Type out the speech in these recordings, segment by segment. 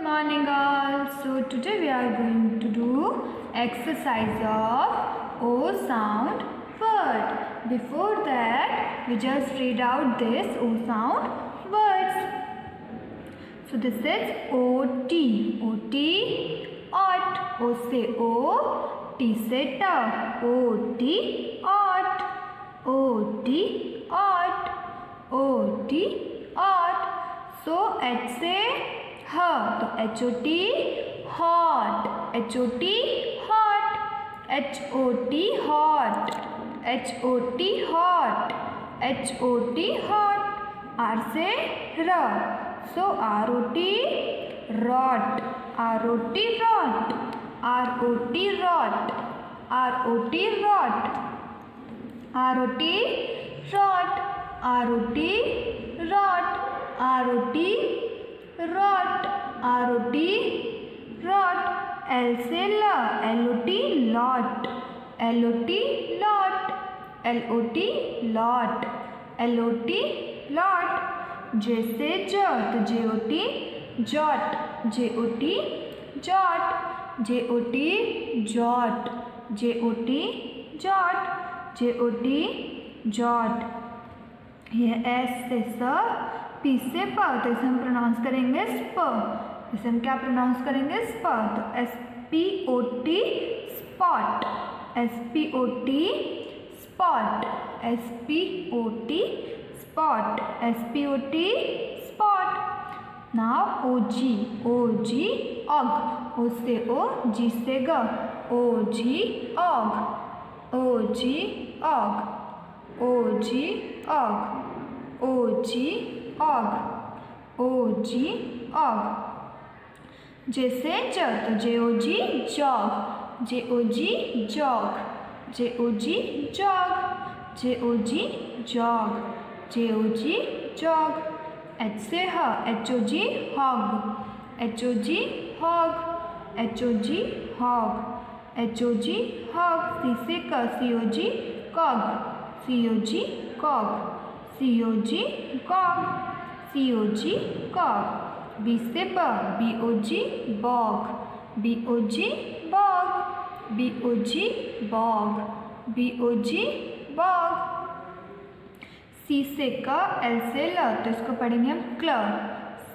morning all. So today we are going to do exercise of O sound word. Before that we just read out this O sound words. So this is O-T. O-T, ought. O से O, T से T. O-T, ought. O-T, ought. O-T, ought. So H से H, तो H-O-T, hot. H-O-T, hot. H-O-T, hot. H-O-T, hot. H-O-T, hot. R से R. So R-O-T, rot. R-O-T, rot. R-O-T, rot. R-O-T, rot. R-O-T, rot. R-O-T, rot. R-O-T, rot. R-O-T, rot. L से L. L-O-T, lot. L-O-T, lot. L-O-T, lot. L-O-t, lot. J से J, तो J-O-T, jot. J-O-T, jot. J-O-T, jot. J-O-T, jot. J-O-T, jot. ये S से स, P से प, तो इसे हम प्रोनाउंस करेंगे स्प. इसे हम क्या प्रोनाउंस करेंगे स्प. तो S-P-O-T, spot. S-P-O-T, spot. S-P-O-T, spot. S-P-O-T, spot. Now O-G. O-G, og. O से O, G से G. O-G, og. O-G, og. O-G, og. O-G, og. O-G, og. J से J, तो J-O-G, jog. J-O-G, jog. J-O-G, jog. J-O-G, jog. J-O-G, jog. H से H, H-O-G, hog. H-O-G, hog. H-O-G, hog. H-O-G, hog. C से K, C-O-G, cog. C-O-G, cog. C-O-G, cog. C-O-G, cog. B से B, B-O-G, bog. B-O-G, bog. B-O-G, bog. B-O-G, bog. C से K, L से L, तो इसको पढ़ेंगे हम क्ल.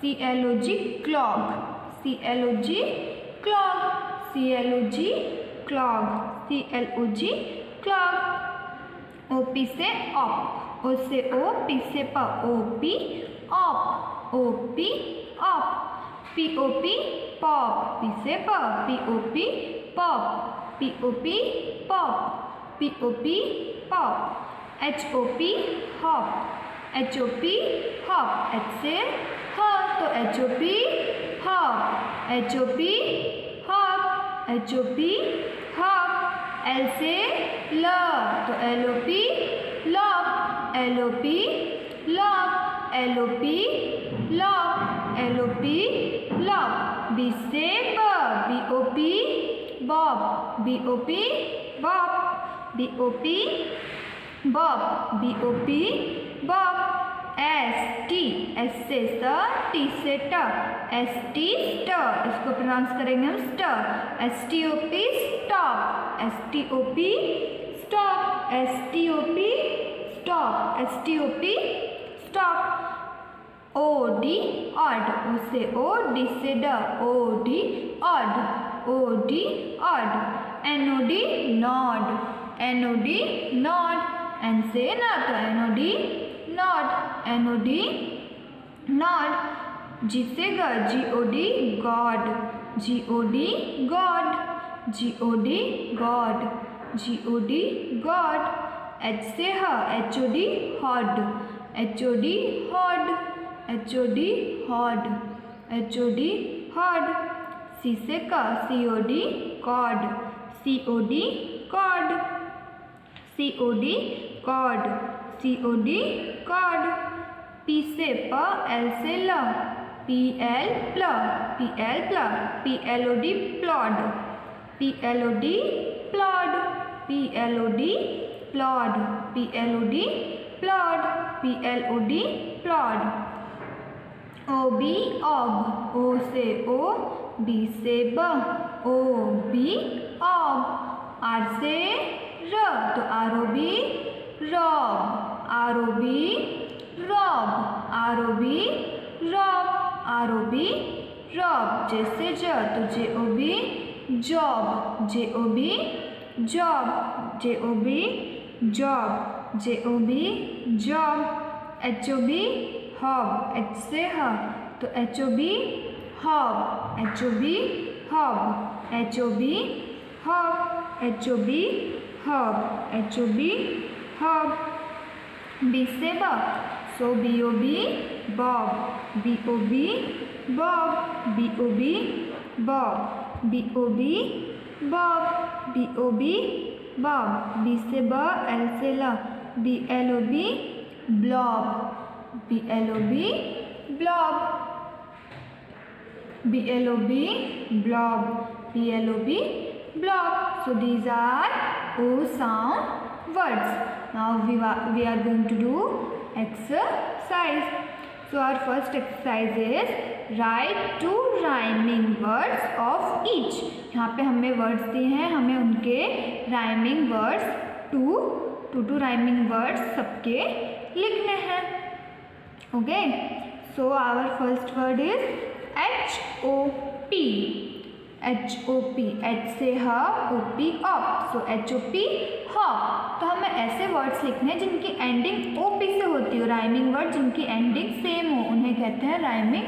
C-L-O-G, clog. C-L-O-G, clog. C-L-O-G, clog. C-L-O-g, clog. O-P से op. O से O, P से P. O-P, op. O-P, op. P-O-P, pop. P से P. P-O-P, pop. P-O-P, pop. P-O-P, pop. H-O-P, hop. H-O-P, hop. H से H, तो H-O-P, hop. H-O-p, hop. H-O-p, hop. L से L, तो L-O-P, lop. L-O-P, lop. L-O-P, lop. L-O-p, lop. B से B, B-O-P, bob. B-O-P, bob. B-O-p, bob. B-O-p, bob. S-T. S से स, T से ट. S-T, स्ट. इसको प्रोनाउंस करेंगे हम स्ट. S-T-O-P, stop. S-T-O-P, stop. S-T-O-P, stop. S-T-O-P, stop. O-D, odd. O से O, D से D. O-D, odd. O-D, odd. N-O-D, nod. N-O-D, nod. N से N, तो N-O-D, nod. N-O-D, nod. G से G, G-O-D, god. G-O-D, god. G-O-D, god. G-O-D, god. H से H, H-O-D, hod. H-O-D, hod. H-O-D, hod. H-O-D, hod. C से K, C-O-D, cod. C-O-D, cod. C-O-D, cod. C-O-D, cod. P से P, L से L. P-L, pl. P-L, pl. P-L-O-D, plod. P-L-O-D, plod. P-L-O-D, plod. P-L-O-D, plod. P-L-O-D, plod. O B ob, O से ओ, B से ब, ओ B ऑब। Are से र, तो R O B rob, R O B rob, R O B rob, R O B rob. J से ज, तो J O B job, J O B job, J O B job, J O B job. H O B hob, H से ह, तो H O B hob, H O B hob, H O B hob, H O B hob, H O B hob. B से ब, so B O B bob, B O B bob, B O B bob, B O B bob, B O B bob. B से ब, L से ल, B L O B blob, B L O B blob, B L O B blob, B L O B blob. So these are O sound words. Now we are going to do exercise. So our first exercise is write two rhyming words of each. यहाँ पे हमें words दिए हैं, हमें उनके rhyming words two rhyming words सबके लिखने हैं. Okay. So our first word is HOP. HOP, H से ह, OP op. So HOP hop. तो हमें ऐसे वर्ड्स लिखने हैं जिनकी एंडिंग OP से होती हो. राइमिंग वर्ड जिनकी एंडिंग सेम हो उन्हें कहते हैं राइमिंग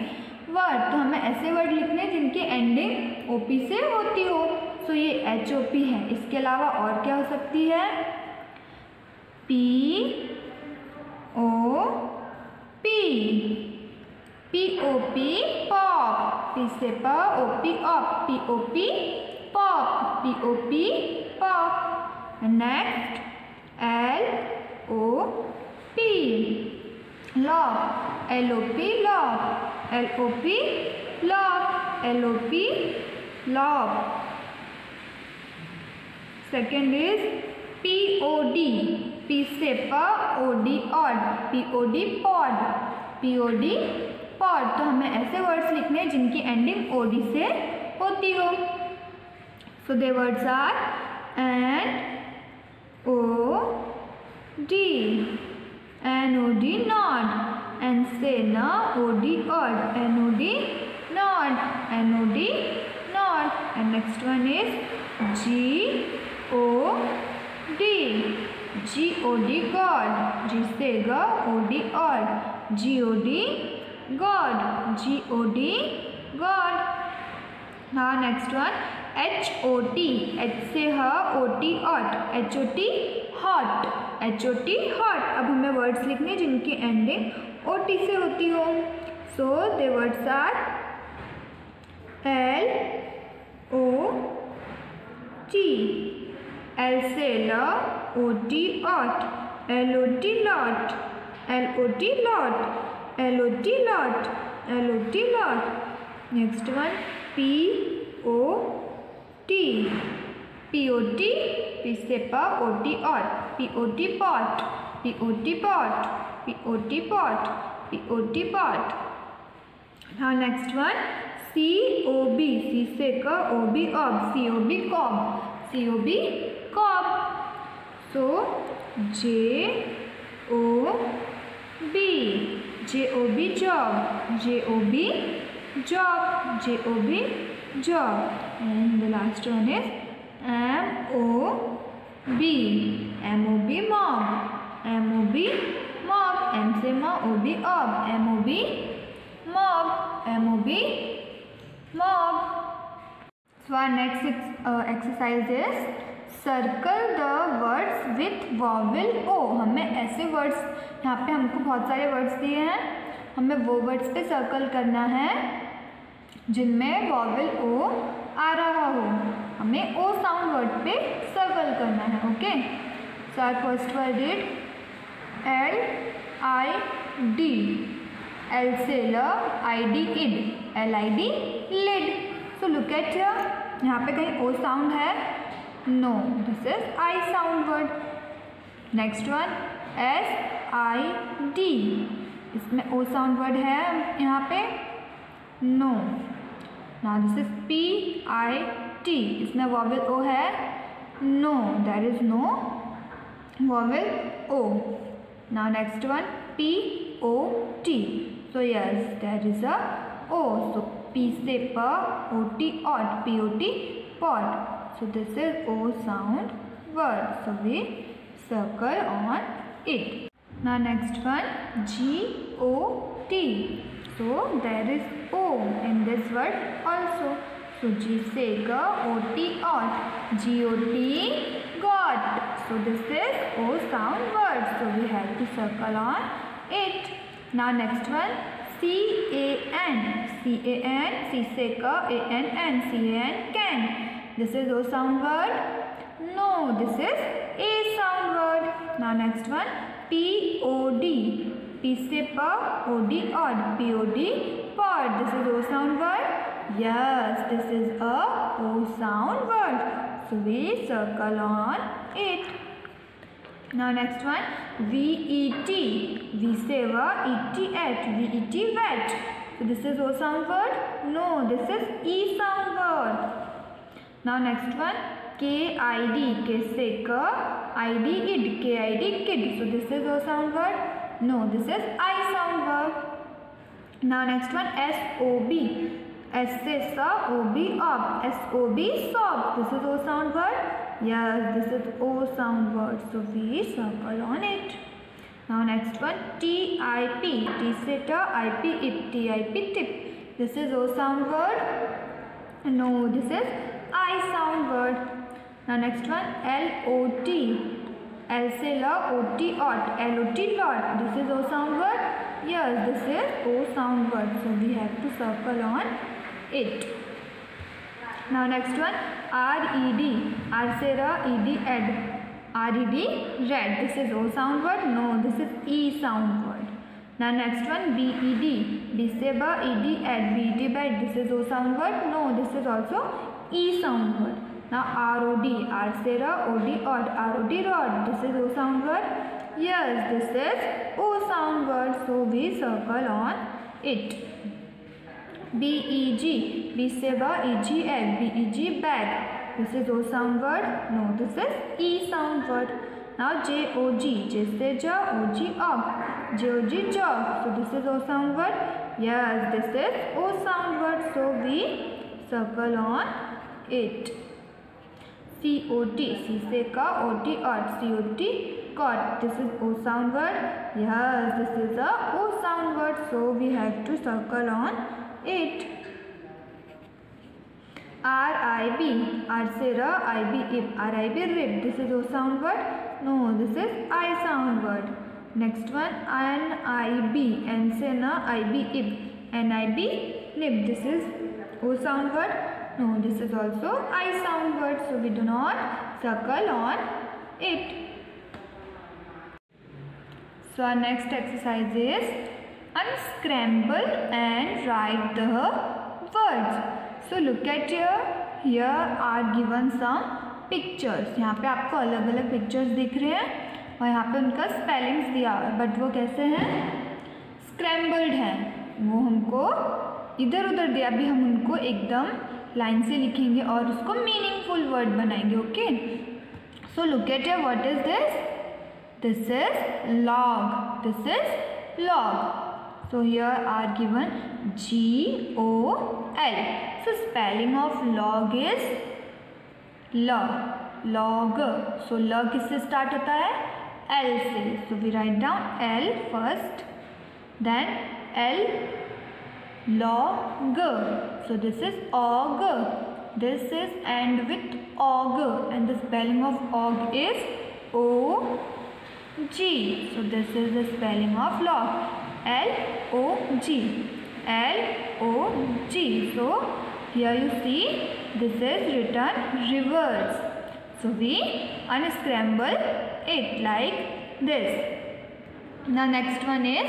वर्ड. तो हमें ऐसे वर्ड लिखने हैं जिनकी एंडिंग OP से होती हो. सो ये HOP है. इसके अलावा और क्या हो सकती है? POP पॉप, P से प, OP op, POP pop, POP pop. Next LOP lop, LOP lop, LOP lop, LOP lop. Second is POD, P से प, OD odd, POD pod, POD pod. तो हमें ऐसे वर्ड्स लिखने हैं जिनकी एंडिंग OD से होती हो. So they words are NOD, NOD nod, N से न, OD od, NOD nod, NOD nod. And next one is GOD God, G से ग, OD od, GOD God, GOD God. Now next one HOT, H से ह, OT ऑट, HOT hot, HOT hot. अब हमें words लिखने हैं जिनकी एंडिंग OT से होती हो. So they words are LOT, L से ल, OT ऑट, LOT lot, LOT lot, LOT lot, LOT lot. Next one POT, POT, P से प, OT ऑट, POT pot, POT pot, POT pot, POT pot. Now next one COB, C से क, OB ऑब, COB cob, COB cob. So JOB job, JOB job, JOB job. And the last one is MOB, MOB mob, MOB mob, M से म, OB ob, MOB mob, MOB mob. So our next exercise is circle the words with vowel O. हमें ऐसे words, यहाँ पे हमको बहुत सारे words दिए हैं, हमें वो वर्ड्स पे सर्कल करना है जिनमें वॉवेल O आ रहा हो. हमें O साउंड वर्ड पे सर्कल करना है. Okay. So our first word is LID, L से ल, ID इड, LID lid. So look at here, यहाँ पे कहीं O साउंड है? No, this is I sound word. Next one SID, इसमें O साउंड वर्ड है यहाँ पे? No. Now this is PIT. इसमें वॉवेल O है? No, there is no vowel O. Now next one POT. So yes, there is a O. So P से प, OT odd, POT pot. So this is O sound word. So we circle on it. Now next one GOT. So there is O in this word also. So G से G, OT odd, GOT got. So this is O sound word. So we have to circle on it. Now next one CAN. CAN, C से K, ANN, CAN can. This is O sound word? No, this is A sound word. Now next one POD. P से P, OD odd, POD pod. This is O sound word? Yes, this is a O sound word. So we circle on it. Now next one VET. V से V, ET at, VET wet. So this is O sound word? No, this is E sound word. Now next one KID. K से K, ID id, KID kid. So this is O sound word? No, this is I sound word. Now next one SOB. S से S, OB ob, SOB sob. This is O sound word? Yes, this is O sound word. So we circle on it. Now next one TIP. T से T, IP ip, TIP tip. This is O sound word? No, this is I sound word. Now next one LOT. L से L, OT ot, LOT lot. This is O sound word? Yes, this is O sound word. So we have to circle on it. Now next one RED. R से R, ED ed, RED red. This is O sound word? No, this is E sound word. Now next one BED. B से B, ED ed, BED bed. This is O sound word? No, this is also E sound word. Now ROD. R से R, OD odd, ROD rod. This is O sound word? Yes, this is O sound word. So we circle on it. BEG. B से B, EG egg, BEG bag. This is O sound word? No, this is E sound word. Now JOG. J से J, OG og, JOG jog. So this is O sound word? Yes, this is O sound word. So we circle on it. COT. C से K, OT odd, COT cot. This is O sound word? Yes, this is a O sound word. So we have to circle on it. RIB. R से R, IB ib, RIB rib. This is O sound word? No, this is I sound word. Next one NIB. N से N, IB ib, NIB nib. This is O sound word? No, this is also I sound word. So we do not circle on it. So our next exercise is unscramble and write the words. So look at here. Here are given some pictures. यहाँ पे आपको अलग अलग pictures दिख रहे हैं और यहाँ पे उनका spellings दिया हुआ है, बट वो कैसे हैं? Scrambled हैं. वो हमको इधर उधर दिया. अभी हम उनको एकदम लाइन से लिखेंगे और उसको मीनिंगफुल वर्ड बनाएंगे. Okay, so look at here. What is this? This is log. This is log. So here are given GOL. So spelling of log is L. Log. So L किससे start होता है? L से. So we write down L first, then L log. So this is og. This is end with og, and the spelling of og is OG. So this is the spelling of log. LOG. LOG. So here you see this is written reverse. So we unscramble it like this. Now next one is,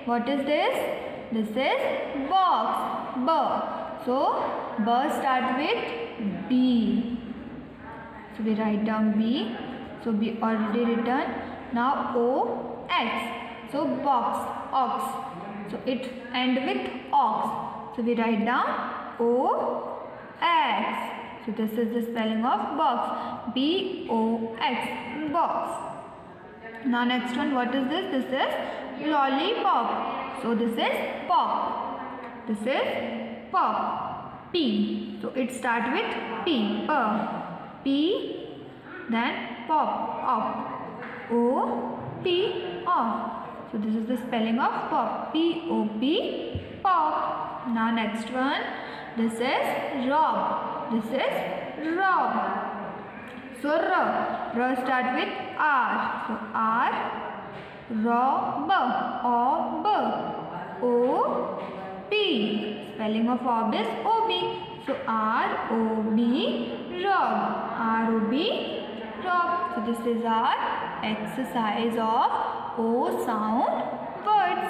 what is this? This is box. B. So B start with B. So we write down B. So B already written. Now O X. So box, ox. So it end with ox. So we write down O-X. So this is the spelling of box. B-O-X. Box. Now next one, what is this? This is lollipop. So this is pop. This is pop. P. So it starts with P. P. Then pop. Op. O. P. Op. So this is the spelling of pop. P-O-P. Pop. Now next one. This is rob. This is rob. So R start with R. So R, rob, ob, O-B. Spelling of ob is O-B. So R-O-B, rob. R-O-B, rob. So this is our exercise of O sound words.